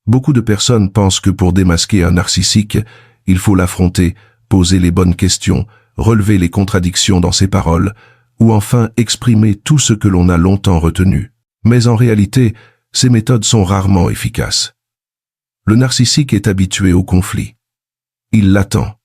Beaucoup de personnes pensent que pour démasquer un narcissique, il faut l'affronter, poser les bonnes questions, relever les contradictions dans ses paroles, ou enfin exprimer tout ce que l'on a longtemps retenu. Mais en réalité, ces méthodes sont rarement efficaces. Le narcissique est habitué au conflit. Il l'attend.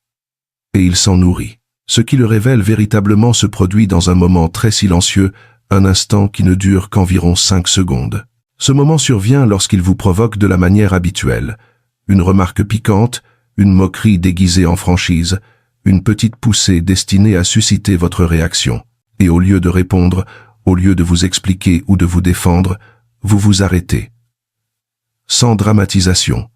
Et il s'en nourrit. Ce qui le révèle véritablement se produit dans un moment très silencieux, un instant qui ne dure qu'environ 5 secondes. Ce moment survient lorsqu'il vous provoque de la manière habituelle. Une remarque piquante, une moquerie déguisée en franchise, une petite poussée destinée à susciter votre réaction. Et au lieu de répondre, au lieu de vous expliquer ou de vous défendre, vous vous arrêtez. Sans dramatisation,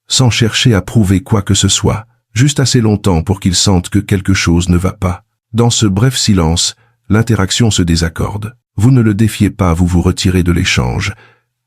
sans chercher à prouver quoi que ce soit, juste assez longtemps pour qu'il sente que quelque chose ne va pas. Dans ce bref silence, l'interaction se désaccorde. Vous ne le défiez pas, vous vous retirez de l'échange.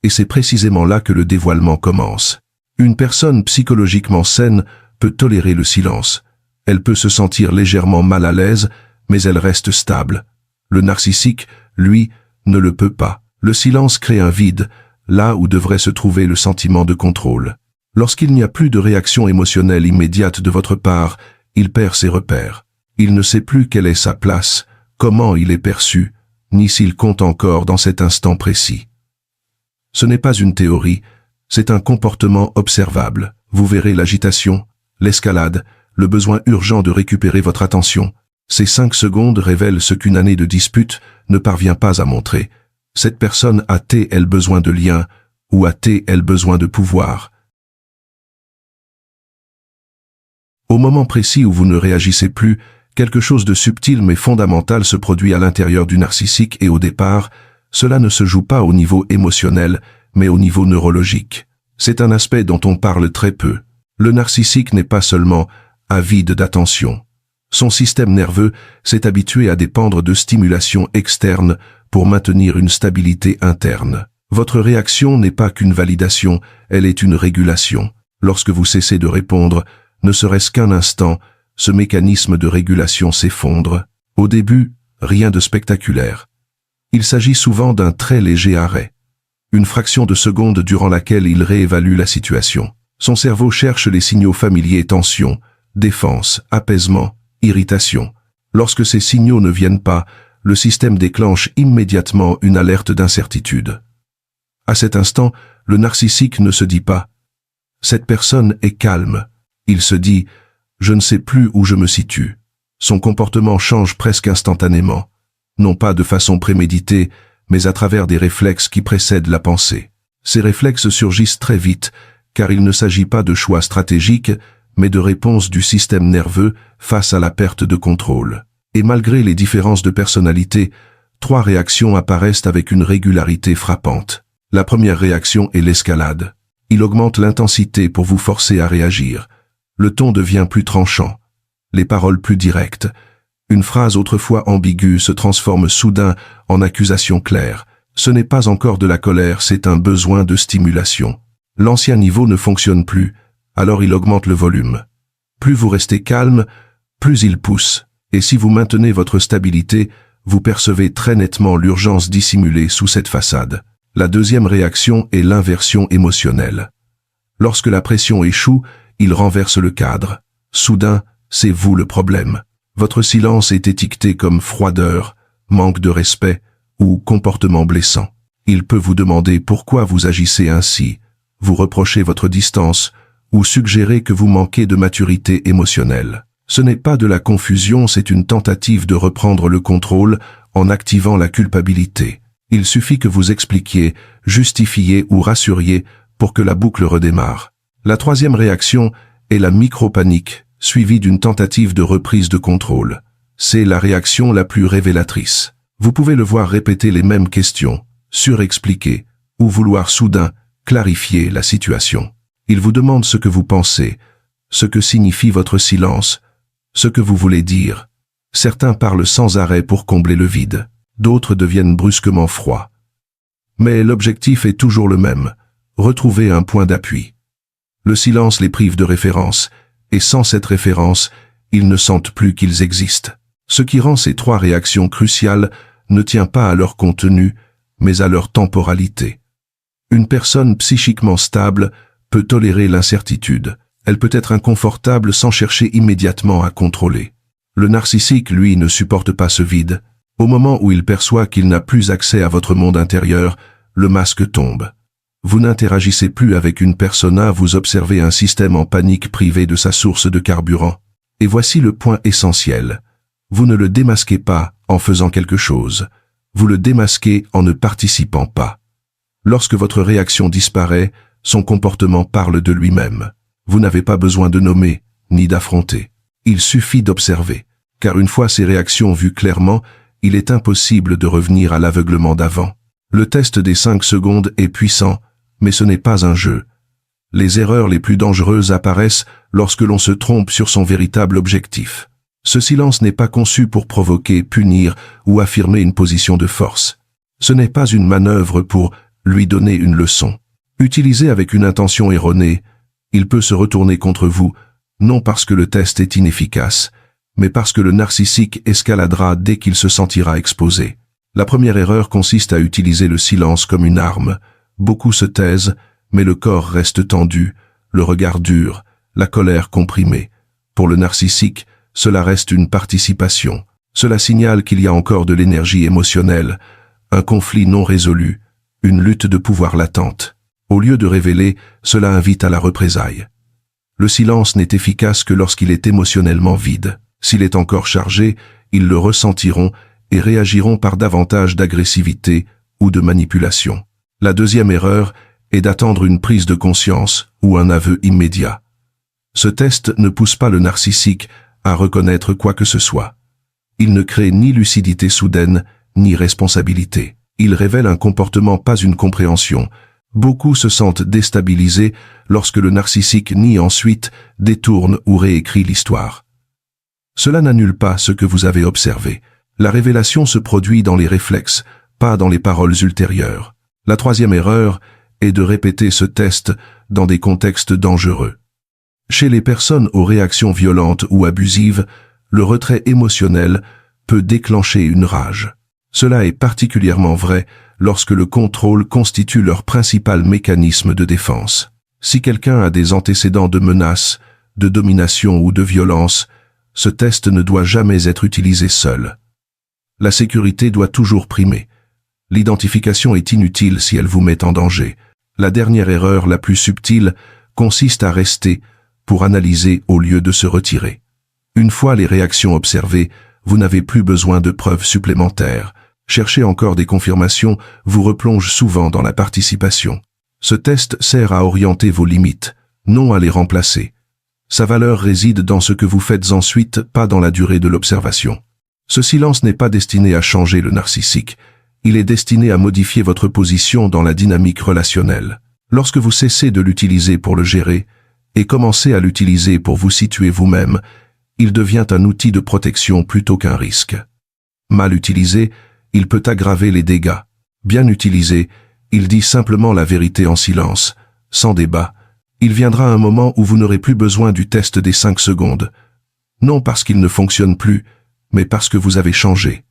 Et c'est précisément là que le dévoilement commence. Une personne psychologiquement saine peut tolérer le silence. Elle peut se sentir légèrement mal à l'aise, mais elle reste stable. Le narcissique, lui, ne le peut pas. Le silence crée un vide, là où devrait se trouver le sentiment de contrôle. Lorsqu'il n'y a plus de réaction émotionnelle immédiate de votre part, il perd ses repères. Il ne sait plus quelle est sa place, comment il est perçu, ni s'il compte encore dans cet instant précis. Ce n'est pas une théorie, c'est un comportement observable. Vous verrez l'agitation, l'escalade, le besoin urgent de récupérer votre attention. Ces 5 secondes révèlent ce qu'une année de dispute ne parvient pas à montrer. Cette personne a-t-elle besoin de lien ou a-t-elle besoin de pouvoir? Au moment précis où vous ne réagissez plus, quelque chose de subtil mais fondamental se produit à l'intérieur du narcissique et au départ, cela ne se joue pas au niveau émotionnel, mais au niveau neurologique. C'est un aspect dont on parle très peu. Le narcissique n'est pas seulement avide d'attention. Son système nerveux s'est habitué à dépendre de stimulations externes pour maintenir une stabilité interne. Votre réaction n'est pas qu'une validation, elle est une régulation. Lorsque vous cessez de répondre, ne serait-ce qu'un instant, ce mécanisme de régulation s'effondre. Au début, rien de spectaculaire. Il s'agit souvent d'un très léger arrêt. Une fraction de seconde durant laquelle il réévalue la situation. Son cerveau cherche les signaux familiers: tension, défense, apaisement, irritation. Lorsque ces signaux ne viennent pas, le système déclenche immédiatement une alerte d'incertitude. À cet instant, le narcissique ne se dit pas « cette personne est calme ». Il se dit « je ne sais plus où je me situe ». Son comportement change presque instantanément, non pas de façon préméditée, mais à travers des réflexes qui précèdent la pensée. Ces réflexes surgissent très vite, car il ne s'agit pas de choix stratégiques, mais de réponses du système nerveux face à la perte de contrôle. Et malgré les différences de personnalité, 3 réactions apparaissent avec une régularité frappante. La première réaction est l'escalade. Il augmente l'intensité pour vous forcer à réagir. Le ton devient plus tranchant, les paroles plus directes. Une phrase autrefois ambiguë se transforme soudain en accusation claire. Ce n'est pas encore de la colère, c'est un besoin de stimulation. L'ancien niveau ne fonctionne plus, alors il augmente le volume. Plus vous restez calme, plus il pousse. Et si vous maintenez votre stabilité, vous percevez très nettement l'urgence dissimulée sous cette façade. La deuxième réaction est l'inversion émotionnelle. Lorsque la pression échoue, il renverse le cadre. Soudain, c'est vous le problème. Votre silence est étiqueté comme froideur, manque de respect ou comportement blessant. Il peut vous demander pourquoi vous agissez ainsi, vous reprocher votre distance ou suggérer que vous manquez de maturité émotionnelle. Ce n'est pas de la confusion, c'est une tentative de reprendre le contrôle en activant la culpabilité. Il suffit que vous expliquiez, justifiez ou rassuriez pour que la boucle redémarre. La troisième réaction est la micro-panique, suivie d'une tentative de reprise de contrôle. C'est la réaction la plus révélatrice. Vous pouvez le voir répéter les mêmes questions, surexpliquer, ou vouloir soudain clarifier la situation. Il vous demande ce que vous pensez, ce que signifie votre silence, ce que vous voulez dire. Certains parlent sans arrêt pour combler le vide, d'autres deviennent brusquement froids. Mais l'objectif est toujours le même, retrouver un point d'appui. Le silence les prive de référence, et sans cette référence, ils ne sentent plus qu'ils existent. Ce qui rend ces 3 réactions cruciales ne tient pas à leur contenu, mais à leur temporalité. Une personne psychiquement stable peut tolérer l'incertitude. Elle peut être inconfortable sans chercher immédiatement à contrôler. Le narcissique, lui, ne supporte pas ce vide. Au moment où il perçoit qu'il n'a plus accès à votre monde intérieur, le masque tombe. Vous n'interagissez plus avec une persona, vous observez un système en panique privé de sa source de carburant. Et voici le point essentiel. Vous ne le démasquez pas en faisant quelque chose. Vous le démasquez en ne participant pas. Lorsque votre réaction disparaît, son comportement parle de lui-même. Vous n'avez pas besoin de nommer, ni d'affronter. Il suffit d'observer. Car une fois ces réactions vues clairement, il est impossible de revenir à l'aveuglement d'avant. Le test des 5 secondes est puissant, mais ce n'est pas un jeu. Les erreurs les plus dangereuses apparaissent lorsque l'on se trompe sur son véritable objectif. Ce silence n'est pas conçu pour provoquer, punir ou affirmer une position de force. Ce n'est pas une manœuvre pour lui donner une leçon. Utilisé avec une intention erronée, il peut se retourner contre vous, non parce que le test est inefficace, mais parce que le narcissique escaladera dès qu'il se sentira exposé. La première erreur consiste à utiliser le silence comme une arme. Beaucoup se taisent, mais le corps reste tendu, le regard dur, la colère comprimée. Pour le narcissique, cela reste une participation. Cela signale qu'il y a encore de l'énergie émotionnelle, un conflit non résolu, une lutte de pouvoir latente. Au lieu de révéler, cela invite à la représaille. Le silence n'est efficace que lorsqu'il est émotionnellement vide. S'il est encore chargé, ils le ressentiront et réagiront par davantage d'agressivité ou de manipulation. La deuxième erreur est d'attendre une prise de conscience ou un aveu immédiat. Ce test ne pousse pas le narcissique à reconnaître quoi que ce soit. Il ne crée ni lucidité soudaine, ni responsabilité. Il révèle un comportement, pas une compréhension. Beaucoup se sentent déstabilisés lorsque le narcissique nie ensuite, détourne ou réécrit l'histoire. Cela n'annule pas ce que vous avez observé. La révélation se produit dans les réflexes, pas dans les paroles ultérieures. La troisième erreur est de répéter ce test dans des contextes dangereux. Chez les personnes aux réactions violentes ou abusives, le retrait émotionnel peut déclencher une rage. Cela est particulièrement vrai lorsque le contrôle constitue leur principal mécanisme de défense. Si quelqu'un a des antécédents de menaces, de domination ou de violence, ce test ne doit jamais être utilisé seul. La sécurité doit toujours primer. L'identification est inutile si elle vous met en danger. La dernière erreur, la plus subtile, consiste à rester pour analyser au lieu de se retirer. Une fois les réactions observées, vous n'avez plus besoin de preuves supplémentaires. Chercher encore des confirmations vous replonge souvent dans la participation. Ce test sert à orienter vos limites, non à les remplacer. Sa valeur réside dans ce que vous faites ensuite, pas dans la durée de l'observation. Ce silence n'est pas destiné à changer le narcissique. Il est destiné à modifier votre position dans la dynamique relationnelle. Lorsque vous cessez de l'utiliser pour le gérer et commencez à l'utiliser pour vous situer vous-même, il devient un outil de protection plutôt qu'un risque. Mal utilisé, il peut aggraver les dégâts. Bien utilisé, il dit simplement la vérité en silence, sans débat. Il viendra un moment où vous n'aurez plus besoin du test des 5 secondes. Non parce qu'il ne fonctionne plus, mais parce que vous avez changé.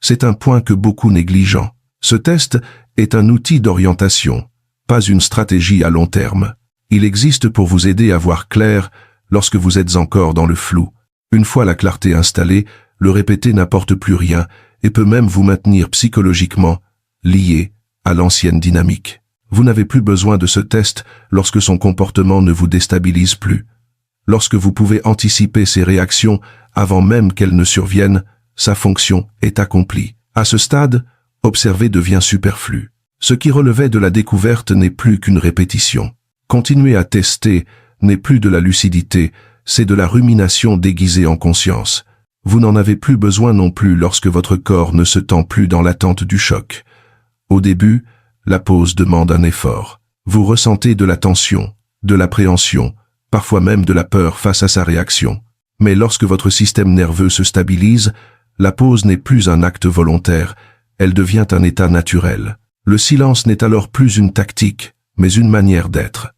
C'est un point que beaucoup négligent. Ce test est un outil d'orientation, pas une stratégie à long terme. Il existe pour vous aider à voir clair lorsque vous êtes encore dans le flou. Une fois la clarté installée, le répéter n'apporte plus rien et peut même vous maintenir psychologiquement lié à l'ancienne dynamique. Vous n'avez plus besoin de ce test lorsque son comportement ne vous déstabilise plus. Lorsque vous pouvez anticiper ses réactions avant même qu'elles ne surviennent, sa fonction est accomplie. À ce stade, observer devient superflu. Ce qui relevait de la découverte n'est plus qu'une répétition. Continuer à tester n'est plus de la lucidité, c'est de la rumination déguisée en conscience. Vous n'en avez plus besoin non plus lorsque votre corps ne se tend plus dans l'attente du choc. Au début, la pause demande un effort. Vous ressentez de la tension, de l'appréhension, parfois même de la peur face à sa réaction. Mais lorsque votre système nerveux se stabilise, la pause n'est plus un acte volontaire, elle devient un état naturel. Le silence n'est alors plus une tactique, mais une manière d'être.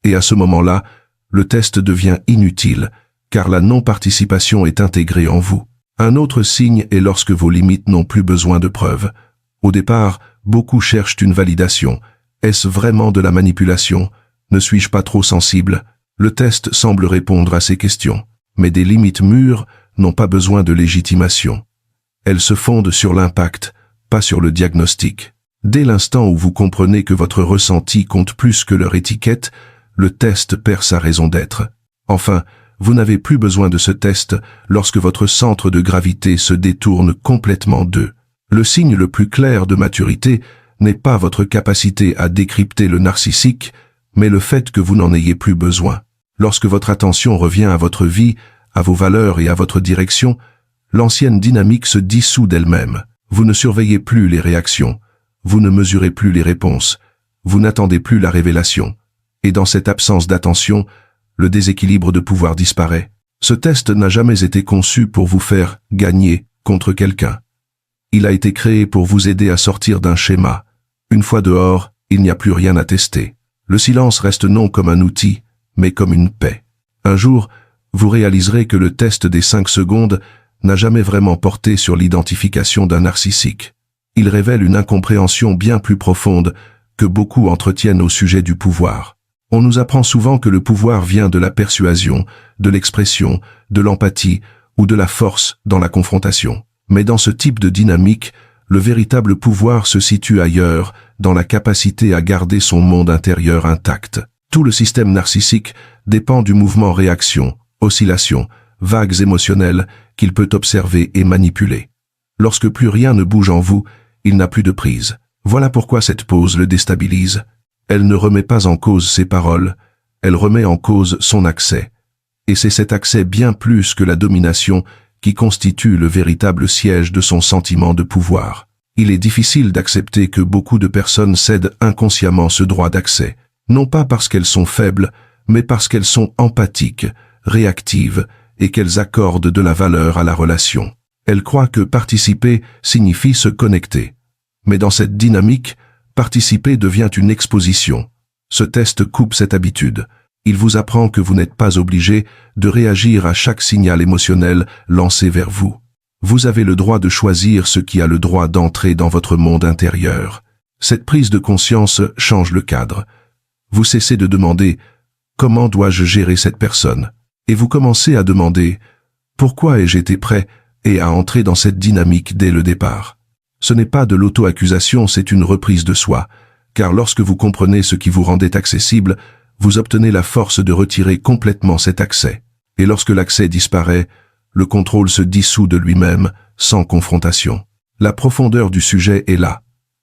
Et à ce moment-là, le test devient inutile, car la non-participation est intégrée en vous. Un autre signe est lorsque vos limites n'ont plus besoin de preuves. Au départ, beaucoup cherchent une validation. Est-ce vraiment de la manipulation? Ne suis-je pas trop sensible? Le test semble répondre à ces questions. Mais des limites mûres n'ont pas besoin de légitimation. Elles se fondent sur l'impact, pas sur le diagnostic. Dès l'instant où vous comprenez que votre ressenti compte plus que leur étiquette, le test perd sa raison d'être. Enfin, vous n'avez plus besoin de ce test lorsque votre centre de gravité se détourne complètement d'eux. Le signe le plus clair de maturité n'est pas votre capacité à décrypter le narcissique, mais le fait que vous n'en ayez plus besoin. Lorsque votre attention revient à votre vie, à vos valeurs et à votre direction, l'ancienne dynamique se dissout d'elle-même. Vous ne surveillez plus les réactions, vous ne mesurez plus les réponses, vous n'attendez plus la révélation. Et dans cette absence d'attention, le déséquilibre de pouvoir disparaît. Ce test n'a jamais été conçu pour vous faire gagner contre quelqu'un. Il a été créé pour vous aider à sortir d'un schéma. Une fois dehors, il n'y a plus rien à tester. Le silence reste non comme un outil, mais comme une paix. Un jour, vous réaliserez que le test des 5 secondes n'a jamais vraiment porté sur l'identification d'un narcissique. Il révèle une incompréhension bien plus profonde que beaucoup entretiennent au sujet du pouvoir. On nous apprend souvent que le pouvoir vient de la persuasion, de l'expression, de l'empathie ou de la force dans la confrontation. Mais dans ce type de dynamique, le véritable pouvoir se situe ailleurs, dans la capacité à garder son monde intérieur intact. Tout le système narcissique dépend du mouvement réaction, oscillation, vagues émotionnelles qu'il peut observer et manipuler. Lorsque plus rien ne bouge en vous, il n'a plus de prise. Voilà pourquoi cette pause le déstabilise. Elle ne remet pas en cause ses paroles, elle remet en cause son accès. Et c'est cet accès bien plus que la domination qui constitue le véritable siège de son sentiment de pouvoir. Il est difficile d'accepter que beaucoup de personnes cèdent inconsciemment ce droit d'accès, non pas parce qu'elles sont faibles, mais parce qu'elles sont empathiques, réactives, et qu'elles accordent de la valeur à la relation. Elles croient que participer signifie se connecter. Mais dans cette dynamique, participer devient une exposition. Ce test coupe cette habitude. Il vous apprend que vous n'êtes pas obligé de réagir à chaque signal émotionnel lancé vers vous. Vous avez le droit de choisir ce qui a le droit d'entrer dans votre monde intérieur. Cette prise de conscience change le cadre. Vous cessez de demander « Comment dois-je gérer cette personne ?» et vous commencez à demander « Pourquoi ai-je été prêt ?» et à entrer dans cette dynamique dès le départ. Ce n'est pas de l'auto-accusation, c'est une reprise de soi, car lorsque vous comprenez ce qui vous rendait accessible, vous obtenez la force de retirer complètement cet accès. Et lorsque l'accès disparaît, le contrôle se dissout de lui-même, sans confrontation. La profondeur du sujet est là.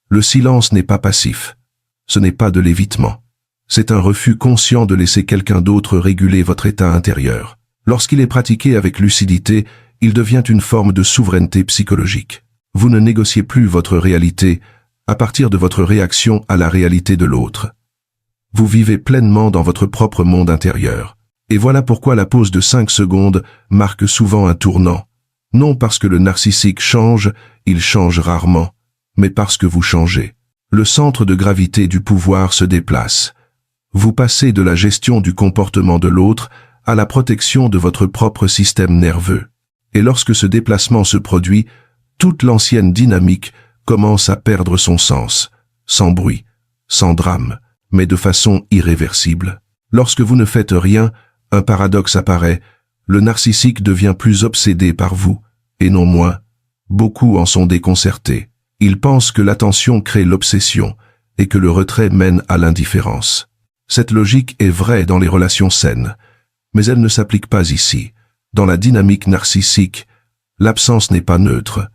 Le silence n'est pas passif. Ce n'est pas de l'évitement. C'est un refus conscient de laisser quelqu'un d'autre réguler votre état intérieur. Lorsqu'il est pratiqué avec lucidité, il devient une forme de souveraineté psychologique. Vous ne négociez plus votre réalité à partir de votre réaction à la réalité de l'autre. Vous vivez pleinement dans votre propre monde intérieur. Et voilà pourquoi la pause de 5 secondes marque souvent un tournant. Non parce que le narcissique change, il change rarement, mais parce que vous changez. Le centre de gravité du pouvoir se déplace. Vous passez de la gestion du comportement de l'autre à la protection de votre propre système nerveux. Et lorsque ce déplacement se produit, toute l'ancienne dynamique commence à perdre son sens, sans bruit, sans drame, mais de façon irréversible. Lorsque vous ne faites rien, un paradoxe apparaît, le narcissique devient plus obsédé par vous, et non moins. Beaucoup en sont déconcertés. Ils pensent que l'attention crée l'obsession, et que le retrait mène à l'indifférence. Cette logique est vraie dans les relations saines, mais elle ne s'applique pas ici. Dans la dynamique narcissique, l'absence n'est pas neutre.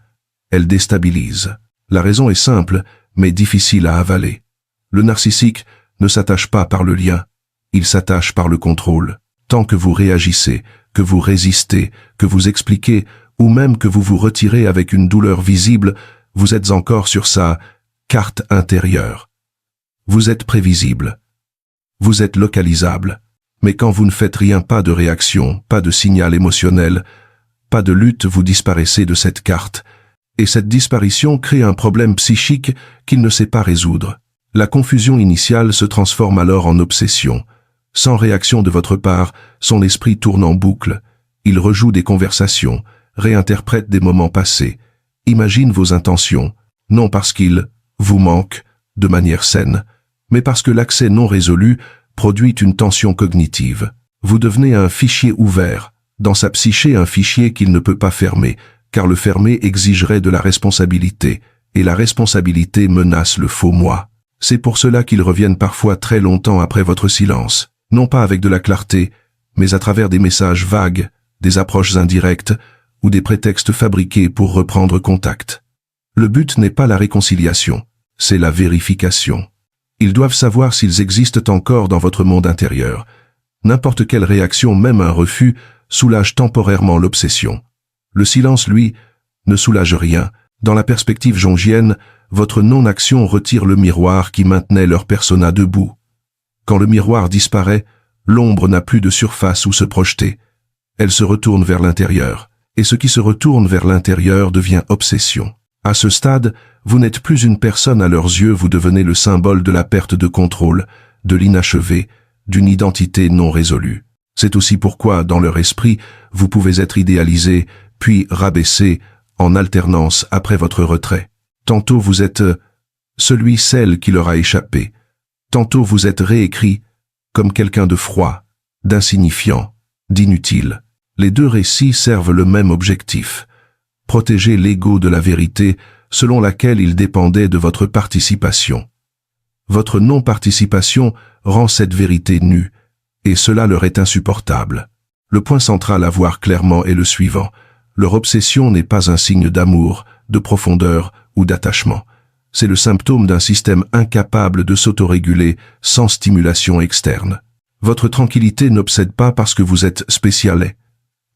Elle déstabilise. La raison est simple, mais difficile à avaler. Le narcissique ne s'attache pas par le lien, il s'attache par le contrôle. Tant que vous réagissez, que vous résistez, que vous expliquez, ou même que vous vous retirez avec une douleur visible, vous êtes encore sur sa carte intérieure. Vous êtes prévisible. Vous êtes localisable. Mais quand vous ne faites rien, pas de réaction, pas de signal émotionnel, pas de lutte, vous disparaissez de cette carte. Et cette disparition crée un problème psychique qu'il ne sait pas résoudre. La confusion initiale se transforme alors en obsession. Sans réaction de votre part, son esprit tourne en boucle. Il rejoue des conversations, réinterprète des moments passés, imagine vos intentions, non parce qu'il vous manque, de manière saine, mais parce que l'accès non résolu produit une tension cognitive. Vous devenez un fichier ouvert, dans sa psyché un fichier qu'il ne peut pas fermer, car le fermer exigerait de la responsabilité, et la responsabilité menace le faux moi. C'est pour cela qu'ils reviennent parfois très longtemps après votre silence, non pas avec de la clarté, mais à travers des messages vagues, des approches indirectes, ou des prétextes fabriqués pour reprendre contact. Le but n'est pas la réconciliation, c'est la vérification. Ils doivent savoir s'ils existent encore dans votre monde intérieur. N'importe quelle réaction, même un refus, soulage temporairement l'obsession. Le silence, lui, ne soulage rien. Dans la perspective jungienne, votre non-action retire le miroir qui maintenait leur persona debout. Quand le miroir disparaît, l'ombre n'a plus de surface où se projeter. Elle se retourne vers l'intérieur, et ce qui se retourne vers l'intérieur devient obsession. À ce stade, vous n'êtes plus une personne à leurs yeux, vous devenez le symbole de la perte de contrôle, de l'inachevé, d'une identité non résolue. C'est aussi pourquoi, dans leur esprit, vous pouvez être idéalisé, puis rabaissé, en alternance après votre retrait. Tantôt vous êtes celle qui leur a échappé. Tantôt vous êtes réécrit comme quelqu'un de froid, d'insignifiant, d'inutile. Les deux récits servent le même objectif. Protéger l'ego de la vérité selon laquelle il dépendait de votre participation. Votre non-participation rend cette vérité nue, et cela leur est insupportable. Le point central à voir clairement est le suivant. Leur obsession n'est pas un signe d'amour, de profondeur ou d'attachement. C'est le symptôme d'un système incapable de s'autoréguler sans stimulation externe. Votre tranquillité n'obsède pas parce que vous êtes spécial.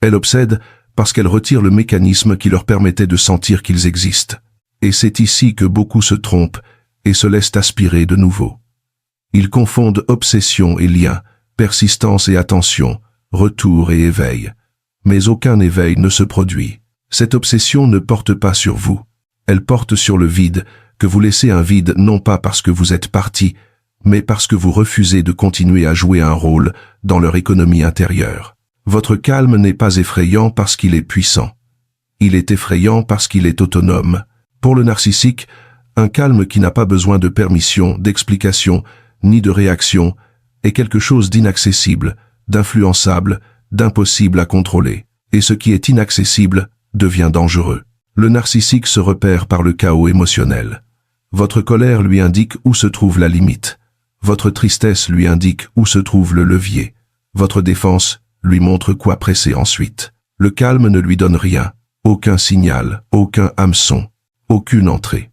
Elle obsède parce qu'elle retire le mécanisme qui leur permettait de sentir qu'ils existent. Et c'est ici que beaucoup se trompent et se laissent aspirer de nouveau. Ils confondent obsession et lien, persistance et attention, retour et éveil. Mais aucun éveil ne se produit. Cette obsession ne porte pas sur vous. Elle porte sur le vide, que vous laissez un vide non pas parce que vous êtes parti, mais parce que vous refusez de continuer à jouer un rôle dans leur économie intérieure. Votre calme n'est pas effrayant parce qu'il est puissant. Il est effrayant parce qu'il est autonome. Pour le narcissique, un calme qui n'a pas besoin de permission, d'explication, ni de réaction, est quelque chose d'inaccessible, d'influençable, d'impossible à contrôler. Et ce qui est inaccessible devient dangereux. Le narcissique se repère par le chaos émotionnel. Votre colère lui indique où se trouve la limite. Votre tristesse lui indique où se trouve le levier. Votre défense lui montre quoi presser ensuite. Le calme ne lui donne rien, aucun signal, aucun hameçon, aucune entrée.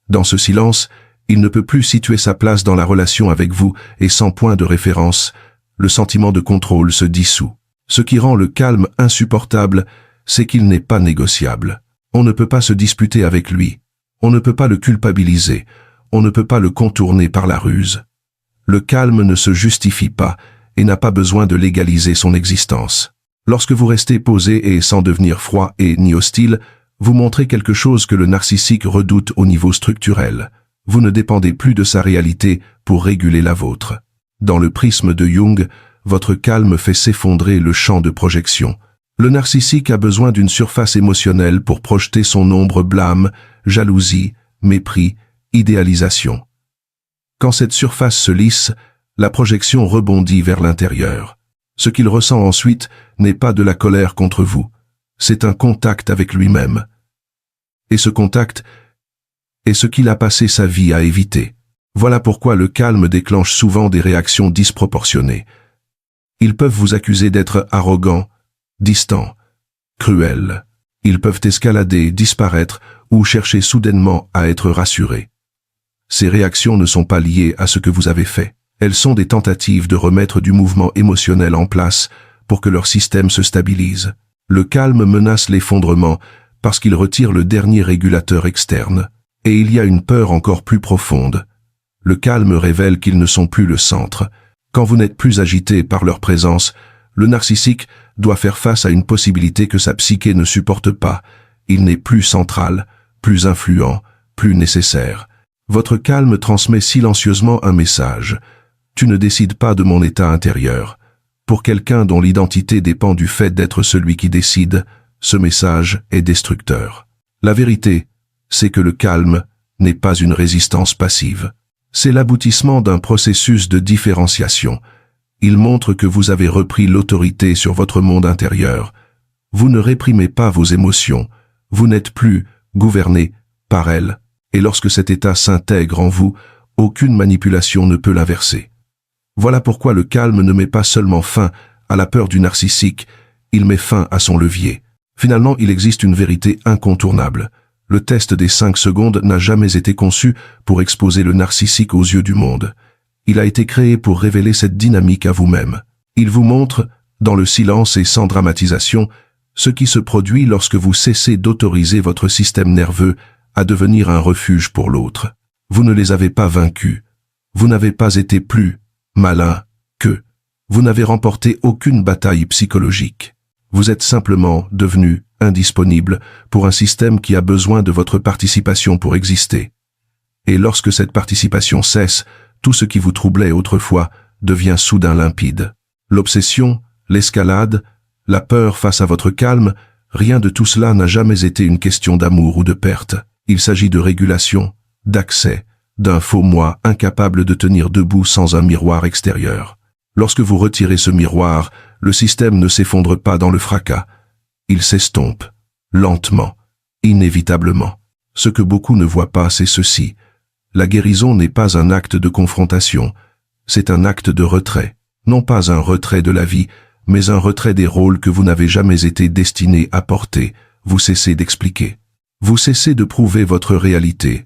Dans ce silence, il ne peut plus situer sa place dans la relation avec vous et sans point de référence, le sentiment de contrôle se dissout. Ce qui rend le calme insupportable, c'est qu'il n'est pas négociable. On ne peut pas se disputer avec lui. On ne peut pas le culpabiliser. On ne peut pas le contourner par la ruse. Le calme ne se justifie pas et n'a pas besoin de légaliser son existence. Lorsque vous restez posé et sans devenir froid et ni hostile, vous montrez quelque chose que le narcissique redoute au niveau structurel. Vous ne dépendez plus de sa réalité pour réguler la vôtre. Dans le prisme de Jung, votre calme fait s'effondrer le champ de projection. Le narcissique a besoin d'une surface émotionnelle pour projeter son ombre blâme, jalousie, mépris, idéalisation. Quand cette surface se lisse, la projection rebondit vers l'intérieur. Ce qu'il ressent ensuite n'est pas de la colère contre vous, c'est un contact avec lui-même. Et ce contact est ce qu'il a passé sa vie à éviter. Voilà pourquoi le calme déclenche souvent des réactions disproportionnées. Ils peuvent vous accuser d'être arrogant, distant, cruel. Ils peuvent escalader, disparaître ou chercher soudainement à être rassurés. Ces réactions ne sont pas liées à ce que vous avez fait. Elles sont des tentatives de remettre du mouvement émotionnel en place pour que leur système se stabilise. Le calme menace l'effondrement parce qu'il retire le dernier régulateur externe. Et il y a une peur encore plus profonde. Le calme révèle qu'ils ne sont plus le centre. Quand vous n'êtes plus agité par leur présence, le narcissique doit faire face à une possibilité que sa psyché ne supporte pas. Il n'est plus central, plus influent, plus nécessaire. Votre calme transmet silencieusement un message. Tu ne décides pas de mon état intérieur. Pour quelqu'un dont l'identité dépend du fait d'être celui qui décide, ce message est destructeur. La vérité, c'est que le calme n'est pas une résistance passive. C'est l'aboutissement d'un processus de différenciation. Il montre que vous avez repris l'autorité sur votre monde intérieur. Vous ne réprimez pas vos émotions. Vous n'êtes plus gouverné par elles. Et lorsque cet état s'intègre en vous, aucune manipulation ne peut l'inverser. Voilà pourquoi le calme ne met pas seulement fin à la peur du narcissique, il met fin à son levier. Finalement, il existe une vérité incontournable. Le test des 5 secondes n'a jamais été conçu pour exposer le narcissique aux yeux du monde. Il a été créé pour révéler cette dynamique à vous-même. Il vous montre, dans le silence et sans dramatisation, ce qui se produit lorsque vous cessez d'autoriser votre système nerveux à devenir un refuge pour l'autre. Vous ne les avez pas vaincus. Vous n'avez pas été plus malin qu'eux. Vous n'avez remporté aucune bataille psychologique. Vous êtes simplement devenu indisponible pour un système qui a besoin de votre participation pour exister. Et lorsque cette participation cesse, tout ce qui vous troublait autrefois devient soudain limpide. L'obsession, l'escalade, la peur face à votre calme, rien de tout cela n'a jamais été une question d'amour ou de perte. Il s'agit de régulation, d'accès, d'un faux moi incapable de tenir debout sans un miroir extérieur. Lorsque vous retirez ce miroir, le système ne s'effondre pas dans le fracas. Il s'estompe, lentement, inévitablement. Ce que beaucoup ne voient pas, c'est ceci. La guérison n'est pas un acte de confrontation, c'est un acte de retrait. Non pas un retrait de la vie, mais un retrait des rôles que vous n'avez jamais été destiné à porter. Vous cessez d'expliquer. Vous cessez de prouver votre réalité.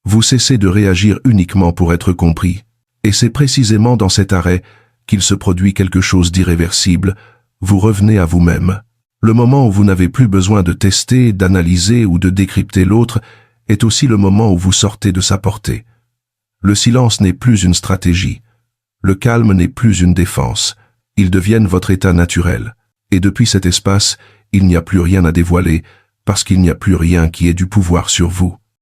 Vous cessez de réagir uniquement pour être compris. Et c'est précisément dans cet arrêt qu'il se produit quelque chose d'irréversible. Vous revenez à vous-même. Le moment où vous n'avez plus besoin de tester, d'analyser ou de décrypter l'autre est aussi le moment où vous sortez de sa portée. Le silence n'est plus une stratégie. Le calme n'est plus une défense. Ils deviennent votre état naturel. Et depuis cet espace, il n'y a plus rien à dévoiler, parce qu'il n'y a plus rien qui ait du pouvoir sur vous.